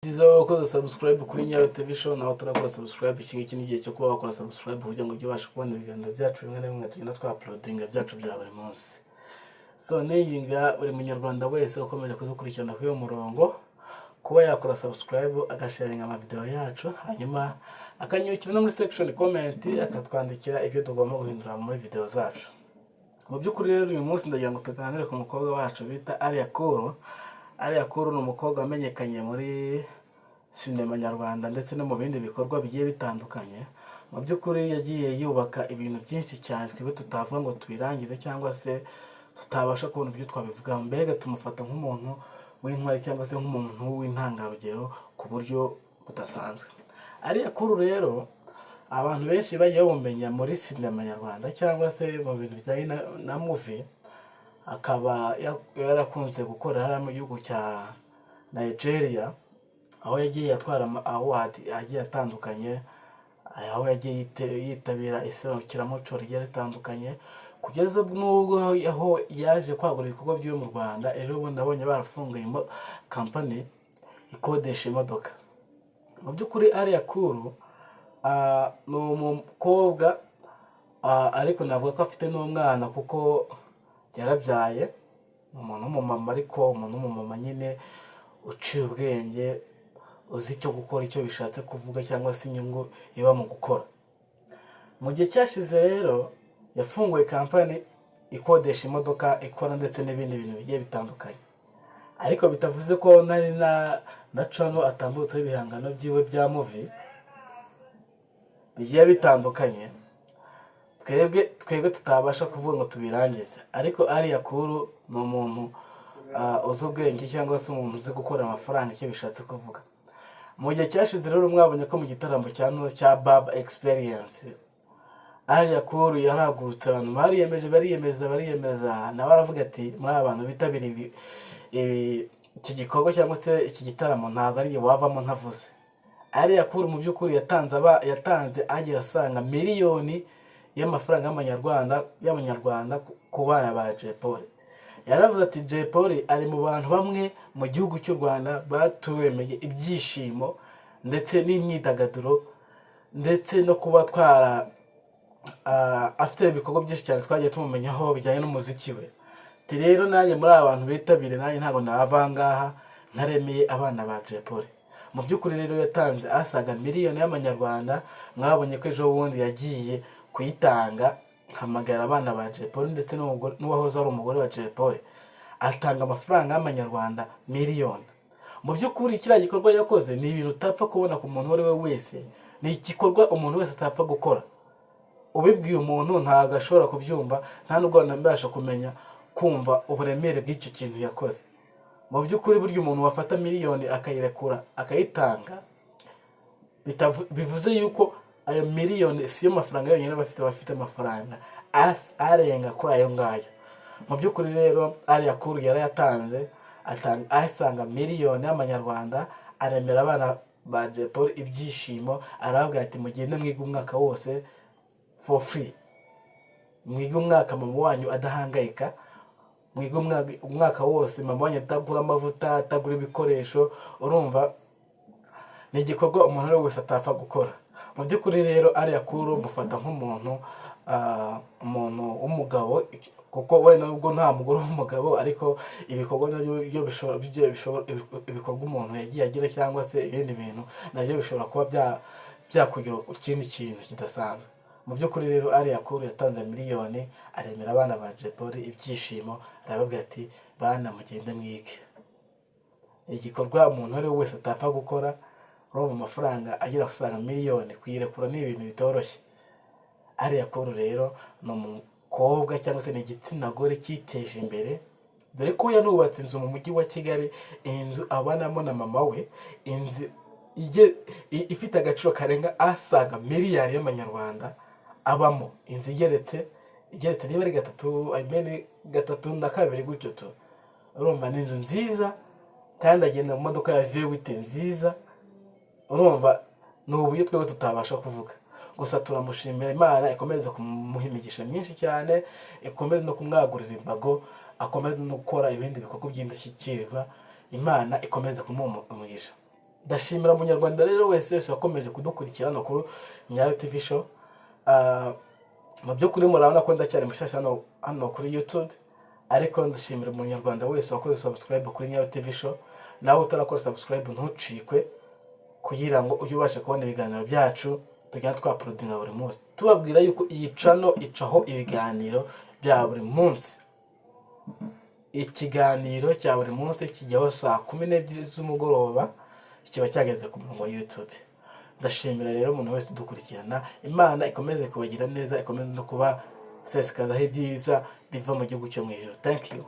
Byiza wakoze subscribe kuri Nyayo TV show naho turakora subscribe. Iki ngiki ni igihe cyo kuba wakora subscribe kugira ngo ujye ubasha kubona ibiganiro byacu bimwe na bimwe tugenda uploading byacu bya buri munsi. So niyinga buri munyarwanda wese ukomeje kudukurikirana kuri uyu murongo kuba yakora subscribe agasharinga ama video yacu, hanyuma akanyukira no muri section comment akatwandikira ibyo tugomba guhindura muri video zacu. Mu by'ukuri rero uyu munsi ndagira ngo tuganire ku mukobwa wacu bita Alia Cool. Alia Cool ni umukobwa wamenyekanye muri sinema nyarwanda ndetse no mu bindi bikorwa bigiye bitandukanye. Mu by'ukuri yagiye yubaka ibintu byinshi cyane twibe tutavuga ngo tubirangize cyangwa se tutabasha kubona ibyo twabivuga, mbega tumufata nk'umuntu w'intwari cyangwa se nk'umuntu w'intangarugero ku buryo budasanzwe. Alia Cool rero abantu benshi bagiye bamumenya muri sinema nyarwanda cyangwa se mu bintu bijyanye na movie, akaba yarakunze gukora hariya mu gihugu cya Nigeria, aho yagiye atwara award agiye atandukanye, aho yagiye yitabira iserukiramuco rigiye ritandukanye, kugeza n'ubwo aho yaje kwagura ibikorwa byo mu Rwanda. Ejo bundi nabonye barafunguye company ikodesha imodoka. Mu by'ukuri Alia Cool ni umukobwa ariko navuga ko afite n'umwana kuko yarabyaye. Ni umuntu w'umumama, ariko umuntu w'umumama nyine uciye ubwenge, uzi icyo gukora, icyo bishatse kuvuga cyangwa se inyungu iba mu gukora. Mu gihe cyashize rero yafunguye company ikodesha imodoka, ikora ndetse n'ibindi bintu bigiye bitandukanye, ariko bitavuze ko nari na channel atambutse ibihangano byiwe bya movie bigiye bitandukanye twebwe tutabasha kuvuga ngo tubirangize. Ariko Alia Cool ni umuntu uzi ubwenge cyangwa se umuntu uzi gukora amafaranga, icyo bishatse kuvuga. Mu gihe cyashize rero mwabonye ko mu gitaramo cya Baba Experience Alia Cool yaragurutse, abantu bariyemeza na baravuga ati muri abantu bitabiriye iki gikorwa cyangwa se iki gitaramo ntabwo ari wavamo ntavuze. Alia Cool mu by'ukuri yatanze agira asanga miliyoni y'amafaranga y'amanyarwanda ku bana ba Jay Polly. Yaravuze ati Jay Polly ari mu bantu bamwe mu gihugu cy'u Rwanda baturemeye ibyishimo ndetse n'imyidagaduro ndetse no kuba afite ibikorwa byinshi cyane twagiye tumumenyaho bijyanye n'umuziki we. Rero nanjye muri abantu bitabire nanjye ntabwo navangaha ntaremeye abana ba Jay Polly. Mu by'ukuri rero yatanze asaga miliyoni y'amanyarwanda. Mwabonye ko ejo bundi yagiye kuyitanga, hamagara abana ba Jay Polly ndetse n'uwahoze ari umugore wa Jay Polly, atanga amafaranga y'amanyarwanda miliyoni. Mu by'ukuri kiriya gikorwa yakoze ni ibintu utapfa kubona ku muntu uwo ari we wese, ni igikorwa umuntu wese atapfa gukora. Ubibwiye umuntu ntabwo ashobora kubyumva, nta nubwo wanabasha kumva uburemere bw'icyo kintu yakoze. Mu by'ukuri burya umuntu wafata miliyoni akayirekura akayitanga, bivuze yuko ayo miliyoni siyo mafaranga yonyine bafite amafaranga arenga kuri ayo ngayo. Mu by'ukuri rero Alia Cool yarayatanze, asanga miliyoni y'amanyarwanda, aremera abana ba Jay Polly ibyishimo, arababwira ati mugende mwiga umwaka wose for free, mwiga umwaka mama wanyu adahangayika, mwiga umwaka wose mama wanyu atagura amavuta, atagura ibikoresho. Urumva ni igikorwa umuntu wese atapfa gukora. Mu by'ukuri rero Alia Cool mufata nk'umuntu w'umugabo, kuko we nubwo nta mugore w'umugabo, ariko ibikorwa nabyo ibikorwa umuntu yagiye agira cyangwa se ibindi bintu nabyo bishobora kuba byakugira ikindi kintu kidasanzwe. Mu by'ukuri rero Alia Cool yatanze miliyoni, aremera abana ba Jay Polly ibyishimo, arababwira ati bana mugende mwige. Igikorwa umuntu ari wese atapfa gukora. Mu mafaranga agira asanga miliyoni, kuyirekura ni ibintu bitoroshye. Alia Cool rero ni umukobwa cyangwa se ni igitsina gore cyiteje imbere, dore ko yanubatse inzu mu mujyi wa Kigali, inzu abanamo na mama we, inzu ifite agaciro karenga asaga miliyari y'amanyarwanda abamo. Inzu igeretse niba ari gatatu na kabiri gutyo tu. Urumva ni inzu nziza, kandi agenda mu modoka ya V8 nziza. Urumva ni uburyo twebwe tutabasha kuvuga. Gusa turamushimira, Imana ikomeze kumuha imigisha myinshi cyane, ikomeze no kumwagurira imbago, akomeze no gukora ibindi bikorwa by'indashyikirwa. Imana ikomeze kumuha umugisha. ndashimira umunyarwanda rero wese wakomeje kudukurikirana kuri Nyayo TV show. Mu by'ukuri murabona ko ndacyari mushyashya hano kuri YouTube, ariko ndashimira umunyarwanda wese wakoze subscribe kuri Nyayo TV show. Nawe utarakora subscribe ntucikwe, kugira ngo ujye ubasha kubona ibiganiro byacu tugenda twaprodinga buri munsi. Tubabwira yuko iyi channel icaho ibiganiro bya buri munsi. Ikiganiro cya buri munsi kijyaho saa 12 z'umugoroba, kiba cyageze ku murongo wa YouTube. Ndashimira rero umuntu wese udukurikirana. Imana ikomeze kubagira neza, ikomeze no kuba sesikaza ibyiza biva mu gihugu cyo mu ijuru. Thank you.